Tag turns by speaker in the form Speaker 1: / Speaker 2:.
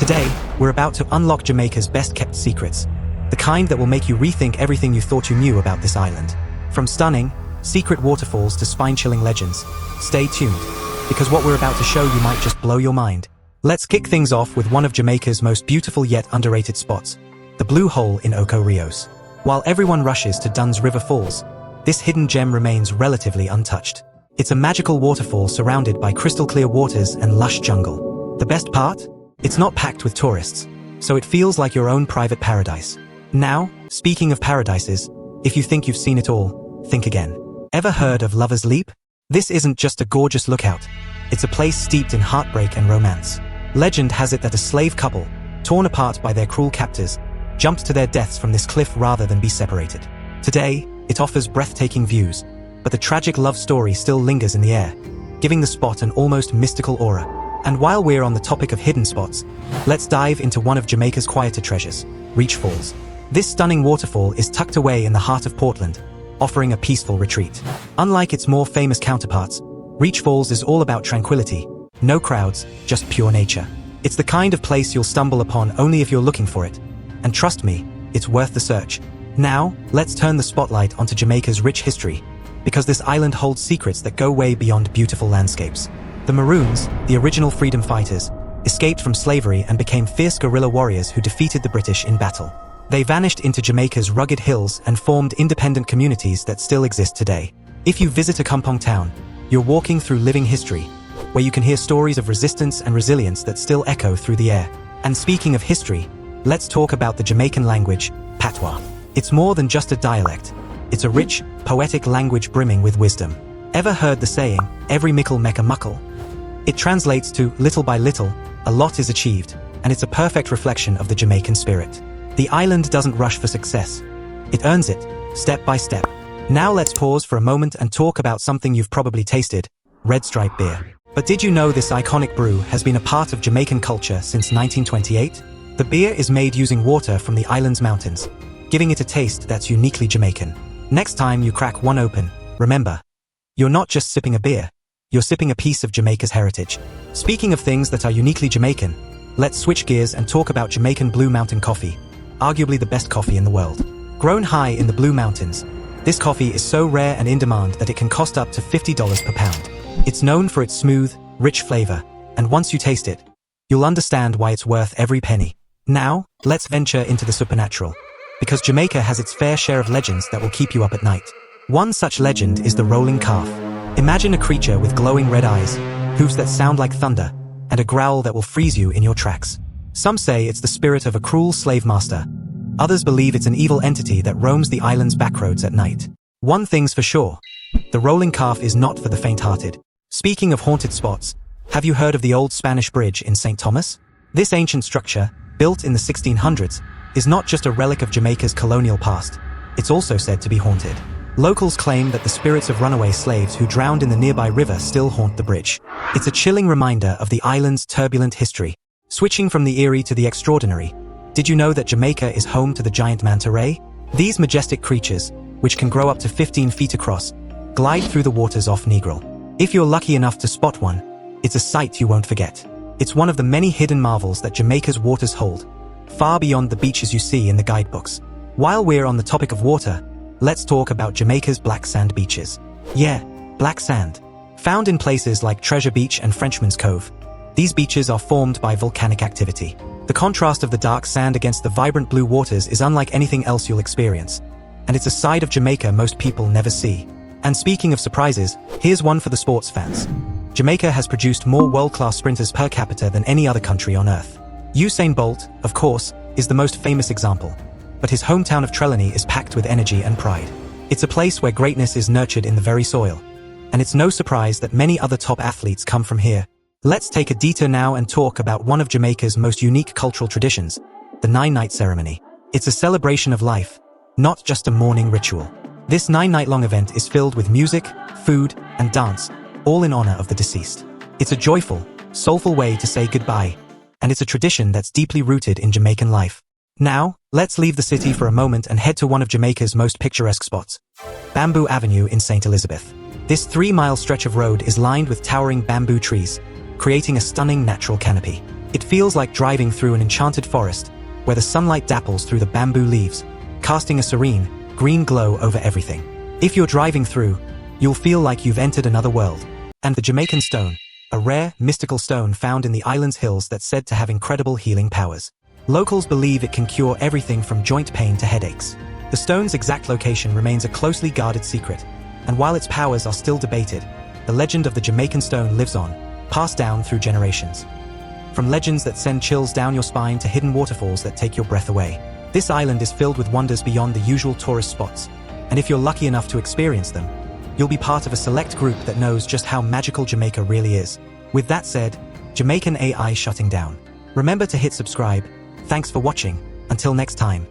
Speaker 1: Today, we're about to unlock Jamaica's best-kept secrets, the kind that will make you rethink everything you thought you knew about this island. From stunning, secret waterfalls to spine-chilling legends, stay tuned, because what we're about to show you might just blow your mind. Let's kick things off with one of Jamaica's most beautiful yet underrated spots, the Blue Hole in Ocho Rios. While everyone rushes to Dunn's River Falls, this hidden gem remains relatively untouched. It's a magical waterfall surrounded by crystal-clear waters and lush jungle. The best part? It's not packed with tourists, so it feels like your own private paradise. Now, speaking of paradises, if you think you've seen it all, think again. Ever heard of Lover's Leap? This isn't just a gorgeous lookout. It's a place steeped in heartbreak and romance. Legend has it that a slave couple, torn apart by their cruel captors, jumped to their deaths from this cliff rather than be separated. Today, it offers breathtaking views, but the tragic love story still lingers in the air, giving the spot an almost mystical aura. And while we're on the topic of hidden spots, let's dive into one of Jamaica's quieter treasures, Reach Falls. This stunning waterfall is tucked away in the heart of Portland, offering a peaceful retreat. Unlike its more famous counterparts, Reach Falls is all about tranquility, no crowds, just pure nature. It's the kind of place you'll stumble upon only if you're looking for it. And trust me, it's worth the search. Now, let's turn the spotlight onto Jamaica's rich history, because this island holds secrets that go way beyond beautiful landscapes. The Maroons, the original freedom fighters, escaped from slavery and became fierce guerrilla warriors who defeated the British in battle. They vanished into Jamaica's rugged hills and formed independent communities that still exist today. If you visit a kampong town, you're walking through living history, where you can hear stories of resistance and resilience that still echo through the air. And speaking of history, let's talk about the Jamaican language, patois. It's more than just a dialect. It's a rich, poetic language brimming with wisdom. Ever heard the saying, every mickle make a muckle? It translates to, little by little, a lot is achieved, and it's a perfect reflection of the Jamaican spirit. The island doesn't rush for success. It earns it, step by step. Now let's pause for a moment and talk about something you've probably tasted, Red Stripe beer. But did you know this iconic brew has been a part of Jamaican culture since 1928? The beer is made using water from the island's mountains, giving it a taste that's uniquely Jamaican. Next time you crack one open, remember, you're not just sipping a beer, you're sipping a piece of Jamaica's heritage. Speaking of things that are uniquely Jamaican, let's switch gears and talk about Jamaican Blue Mountain coffee, arguably the best coffee in the world. Grown high in the Blue Mountains, this coffee is so rare and in demand that it can cost up to $50 per pound. It's known for its smooth, rich flavor, and once you taste it, you'll understand why it's worth every penny. Now, let's venture into the supernatural, because Jamaica has its fair share of legends that will keep you up at night. One such legend is the rolling calf. Imagine a creature with glowing red eyes, hooves that sound like thunder, and a growl that will freeze you in your tracks. Some say it's the spirit of a cruel slave master. Others believe it's an evil entity that roams the island's backroads at night. One thing's for sure, the rolling calf is not for the faint-hearted. Speaking of haunted spots, have you heard of the old Spanish bridge in St. Thomas? This ancient structure, built in the 1600s, is not just a relic of Jamaica's colonial past, it's also said to be haunted. Locals claim that the spirits of runaway slaves who drowned in the nearby river still haunt the bridge. It's a chilling reminder of the island's turbulent history. Switching from the eerie to the extraordinary, did you know that Jamaica is home to the giant manta ray? These majestic creatures, which can grow up to 15 feet across, glide through the waters off Negril. If you're lucky enough to spot one, it's a sight you won't forget. It's one of the many hidden marvels that Jamaica's waters hold, far beyond the beaches you see in the guidebooks. While we're on the topic of water, let's talk about Jamaica's black sand beaches. Yeah, black sand. Found in places like Treasure Beach and Frenchman's Cove, these beaches are formed by volcanic activity. The contrast of the dark sand against the vibrant blue waters is unlike anything else you'll experience, and it's a side of Jamaica most people never see. And speaking of surprises, here's one for the sports fans. Jamaica has produced more world-class sprinters per capita than any other country on Earth. Usain Bolt, of course, is the most famous example, but his hometown of Trelawney is packed with energy and pride. It's a place where greatness is nurtured in the very soil, and it's no surprise that many other top athletes come from here. Let's take a detour now and talk about one of Jamaica's most unique cultural traditions, the nine-night ceremony. It's a celebration of life, not just a mourning ritual. This 9-night-long event is filled with music, food, and dance, all in honor of the deceased. It's a joyful, soulful way to say goodbye, and it's a tradition that's deeply rooted in Jamaican life. Now, let's leave the city for a moment and head to one of Jamaica's most picturesque spots, Bamboo Avenue in St. Elizabeth. This 3-mile stretch of road is lined with towering bamboo trees, creating a stunning natural canopy. It feels like driving through an enchanted forest, where the sunlight dapples through the bamboo leaves, casting a serene, green glow over everything. If you're driving through, you'll feel like you've entered another world. And the Jamaican Stone, a rare, mystical stone found in the island's hills that's said to have incredible healing powers. Locals believe it can cure everything from joint pain to headaches. The stone's exact location remains a closely guarded secret, and while its powers are still debated, the legend of the Jamaican Stone lives on, passed down through generations. From legends that send chills down your spine to hidden waterfalls that take your breath away, this island is filled with wonders beyond the usual tourist spots, and if you're lucky enough to experience them, you'll be part of a select group that knows just how magical Jamaica really is. With that said, Jamaican AI shutting down. Remember to hit subscribe. Thanks for watching. Until next time.